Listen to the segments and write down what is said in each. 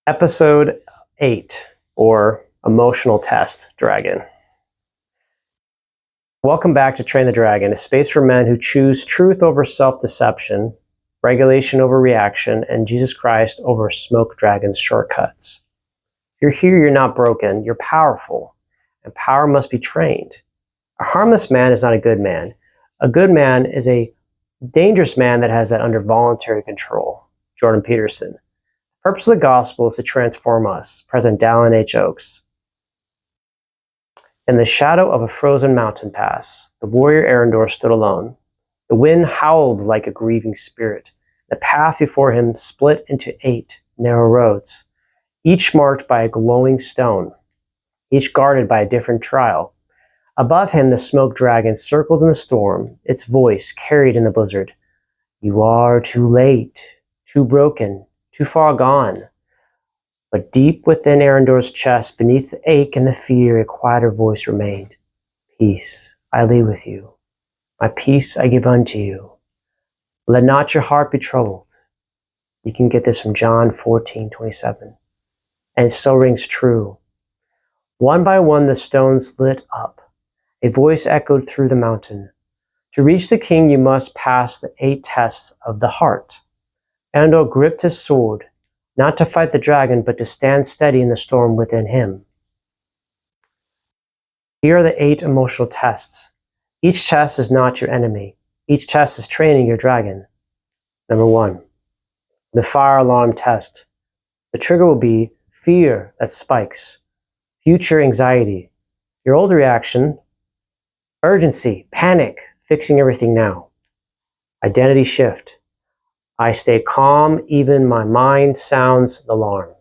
Episode 8, or Emotional Test Dragon. Welcome back to Train the Dragon, a space for men who choose truth over self-deception, regulation over reaction, and Jesus Christ over smoke dragon's shortcuts. If you're here, you're not broken, you're powerful, and power must be trained. A harmless man is not a good man. A good man is a dangerous man that has that under voluntary control. Jordan Peterson. The purpose of the gospel is to transform us. President Dallin H. Oaks. In the shadow of a frozen mountain pass, the warrior Arendor stood alone. The wind howled like a grieving spirit. The path before him split into 8 narrow roads, each marked by a glowing stone, each guarded by a different trial. Above him, the smoke dragon circled in the storm, its voice carried in the blizzard. You are too late, too broken, too far gone. But deep within Arendor's chest, beneath the ache and the fear, a quieter voice remained. Peace I leave with you. My peace I give unto you. Let not your heart be troubled. You can get this from John 14:27. And it still rings true. One by one the stones lit up. A voice echoed through the mountain. To reach the king you must pass the 8 tests of the heart. Arendor gripped his sword, not to fight the dragon, but to stand steady in the storm within him. Here are the 8 emotional tests. Each test is not your enemy. Each test is training your dragon. Number 1, the fire alarm test. The trigger will be fear that spikes, future anxiety. Your old reaction, urgency, panic, fixing everything now. Identity shift. I stay calm, even my mind sounds the alarm.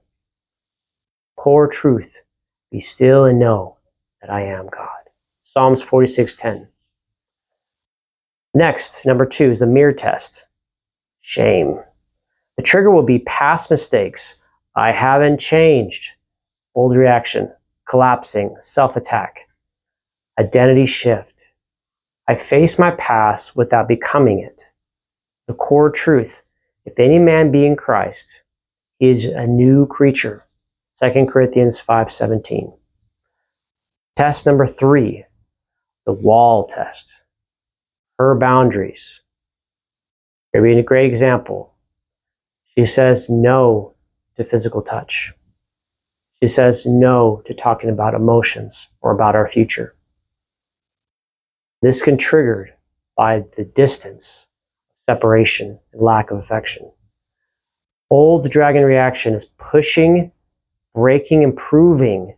Core truth, be still and know that I am God. Psalms 46:10. Next, number 2 is the mirror test. Shame. The trigger will be past mistakes. I haven't changed. Old reaction, collapsing, self-attack. Identity shift. I face my past without becoming it. The core truth, if any man be in Christ, he is a new creature. 2 Corinthians 5:17. Test number 3, the wall test. Her boundaries. Here be a great example. She says no to physical touch. She says no to talking about emotions or about our future. This can be triggered by the distance, separation, and lack of affection. Old dragon reaction is pushing, breaking, improving.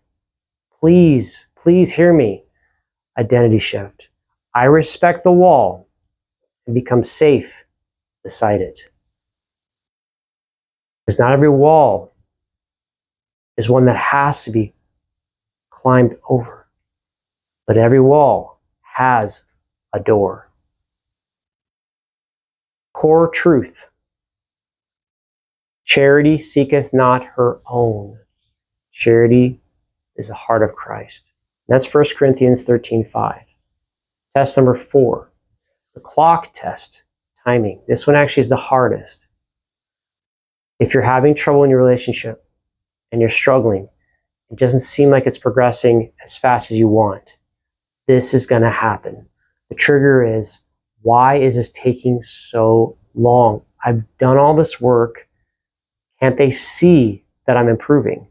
Please hear me. Identity shift. I respect the wall and become safe beside it. Because not every wall is one that has to be climbed over, but every wall has a door. Core truth. Charity seeketh not her own. Charity is the heart of Christ. And that's 1 Corinthians 13:5. Test number 4, the clock test, timing. This one actually is the hardest. If you're having trouble in your relationship and you're struggling, it doesn't seem like it's progressing as fast as you want, this is going to happen. The trigger is, why is this taking so long? I've done all this work. Can't they see that I'm improving?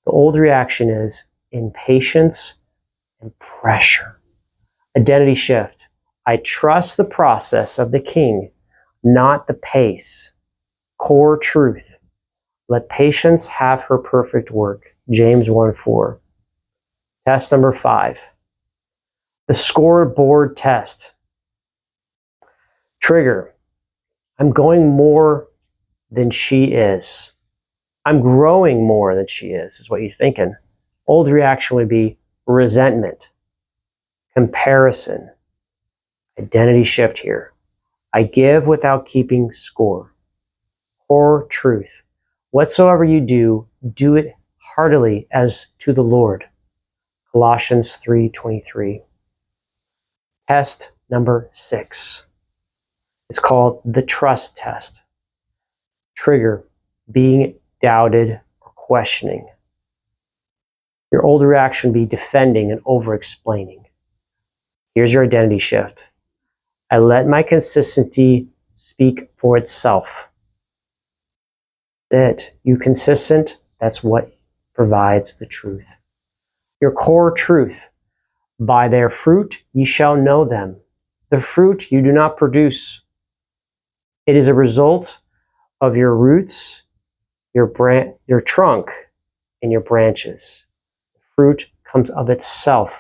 The old reaction is impatience and pressure. Identity shift. I trust the process of the king, not the pace. Core truth. Let patience have her perfect work. James 1:4. Test number 5. The scoreboard test. Trigger. I'm going more than she is. I'm growing more than she is what you're thinking. Old reaction would be resentment, comparison, identity shift here. I give without keeping score. Core truth. Whatsoever you do, do it heartily as to the Lord. Colossians 3:23. Test number 6. It's called the trust test. Trigger, being doubted or questioning. Your old reaction would be defending and over-explaining. Here's your identity shift. I let my consistency speak for itself. That's it. You consistent, that's what provides the truth. Your core truth. By their fruit ye shall know them. The fruit you do not produce. It is a result of your roots, your trunk, and your branches. Fruit comes of itself.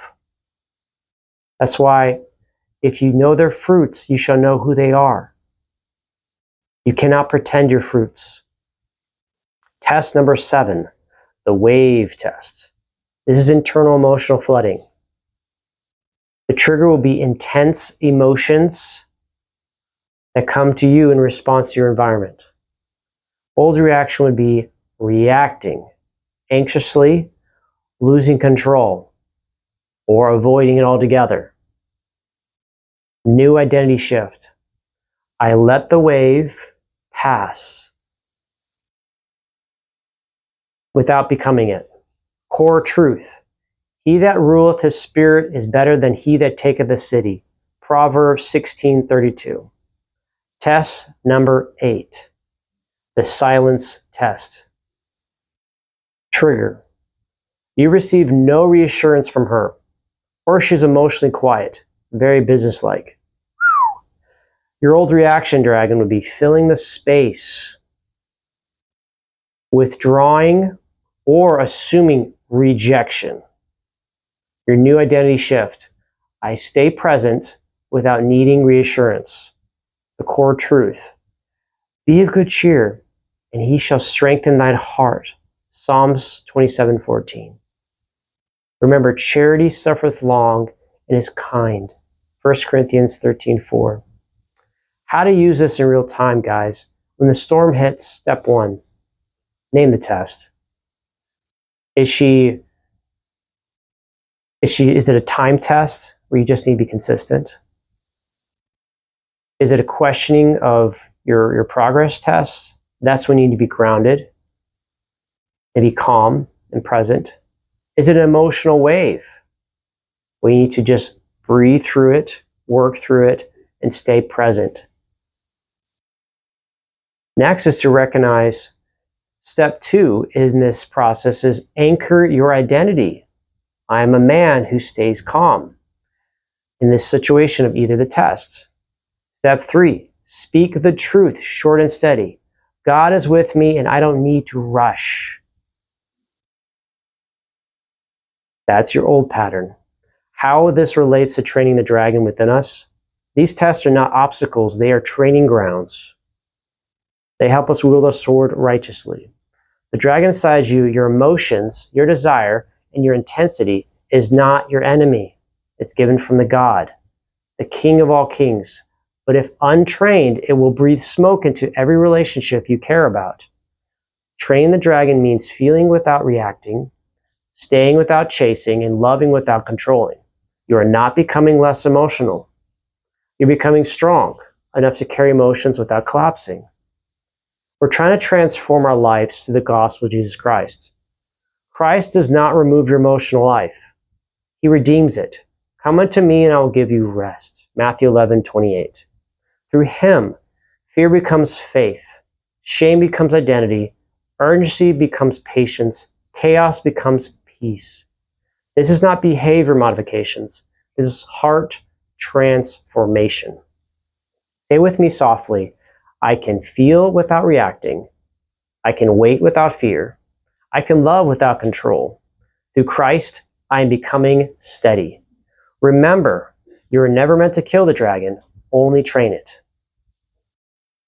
That's why if you know their fruits, you shall know who they are. You cannot pretend your fruits. Test number 7, the wave test. This is internal emotional flooding. The trigger will be intense emotions that come to you in response to your environment. Old reaction would be reacting anxiously, losing control, or avoiding it altogether. New identity shift. I let the wave pass without becoming it. Core truth. He that ruleth his spirit is better than he that taketh a city. Proverbs 16:32. Test number 8. The silence test. Trigger. You receive no reassurance from her, or she's emotionally quiet, very businesslike. Your old reaction, dragon, would be filling the space, withdrawing, or assuming rejection. Your new identity shift. I stay present without needing reassurance. The core truth. Be of good cheer, and he shall strengthen thine heart. Psalms 27:14. Remember, charity suffereth long and is kind. 1 Corinthians 13:4. How to use this in real time, guys. When the storm hits, step 1, name the test. Is it a time test where you just need to be consistent? Is it a questioning of your progress test? That's when you need to be grounded and be calm and present. Is it an emotional wave? We need to just breathe through it, work through it, and stay present. Next is to recognize step 2 in this process is anchor your identity. I am a man who stays calm in this situation of either the tests. Step 3, speak the truth, short and steady. God is with me and I don't need to rush. That's your old pattern. How this relates to training the dragon within us? These tests are not obstacles, they are training grounds. They help us wield a sword righteously. The dragon inside you, your emotions, your desire, and your intensity is not your enemy. It's given from the God, the King of all kings. But if untrained, it will breathe smoke into every relationship you care about. Train the dragon means feeling without reacting, staying without chasing, and loving without controlling. You are not becoming less emotional. You're becoming strong enough to carry emotions without collapsing. We're trying to transform our lives through the gospel of Jesus Christ. Christ does not remove your emotional life. He redeems it. Come unto me and I will give you rest. Matthew 11:28. Through him, fear becomes faith, shame becomes identity, urgency becomes patience, chaos becomes peace. This is not behavior modifications. This is heart transformation. Say with me softly, I can feel without reacting. I can wait without fear. I can love without control. Through Christ, I am becoming steady. Remember, you are never meant to kill the dragon, only train it.